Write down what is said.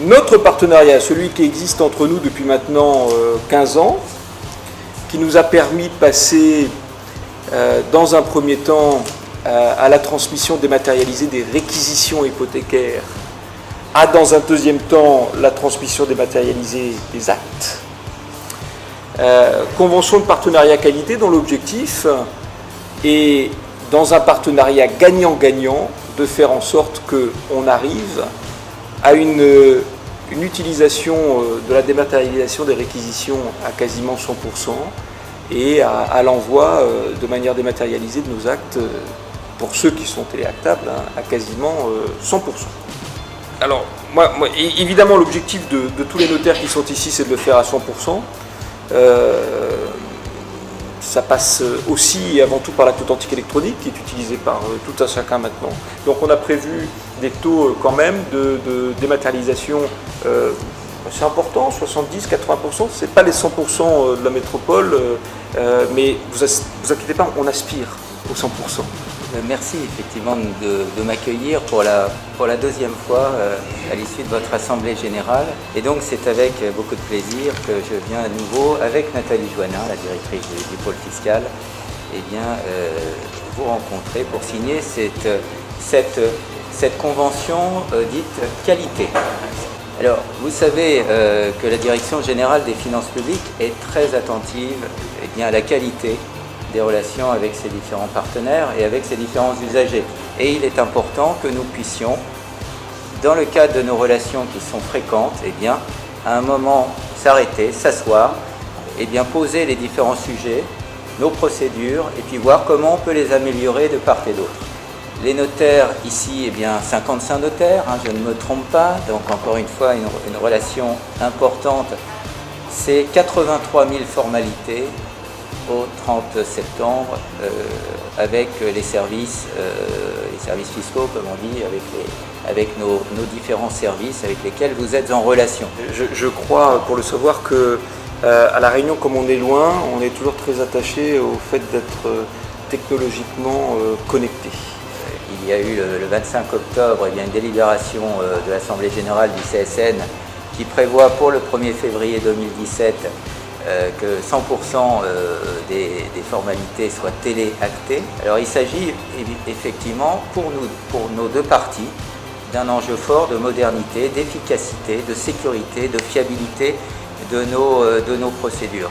Notre partenariat, celui qui existe entre nous depuis maintenant 15 ans, qui nous a permis de passer dans un premier temps à la transmission dématérialisée des réquisitions hypothécaires, à dans un deuxième temps la transmission dématérialisée des actes. Convention de partenariat qualité dont l'objectif est, dans un partenariat gagnant-gagnant, de faire en sorte qu'on arrive à une utilisation de la dématérialisation des réquisitions à quasiment 100% et à l'envoi de manière dématérialisée de nos actes, pour ceux qui sont téléactables, à quasiment 100%. Alors, évidemment, l'objectif de tous les notaires qui sont ici, c'est de le faire à 100%. Ça passe aussi et avant tout par l'acte authentique électronique qui est utilisé par tout un chacun maintenant. Donc on a prévu des taux quand même de dématérialisation assez importants, 70-80%, ce n'est pas les 100% de la métropole, mais vous inquiétez pas, on aspire aux 100%. Merci effectivement de m'accueillir pour la deuxième fois à l'issue de votre assemblée générale. Et donc c'est avec beaucoup de plaisir que je viens à nouveau avec Nathalie Joannin, la directrice du pôle fiscal, vous rencontrer pour signer cette convention dite qualité. Alors vous savez que la Direction générale des finances publiques est très attentive à la qualité des relations avec ses différents partenaires et avec ses différents usagers. Et il est important que nous puissions, dans le cadre de nos relations qui sont fréquentes, à un moment s'arrêter, s'asseoir, poser les différents sujets, nos procédures, et puis voir comment on peut les améliorer de part et d'autre. Les notaires ici, 55 notaires, je ne me trompe pas, donc encore une fois une relation importante, c'est 83 000 formalités au 30 septembre avec les services fiscaux, comme on dit, avec nos différents services avec lesquels vous êtes en relation. Je crois, pour le savoir, que à La Réunion, comme on est loin, on est toujours très attaché au fait d'être technologiquement connecté. Il y a eu le 25 octobre une délibération de l'Assemblée générale du CSN qui prévoit pour le 1er février 2017 que 100% des formalités soient téléactées. Alors il s'agit effectivement pour nos deux parties d'un enjeu fort de modernité, d'efficacité, de sécurité, de fiabilité de nos procédures.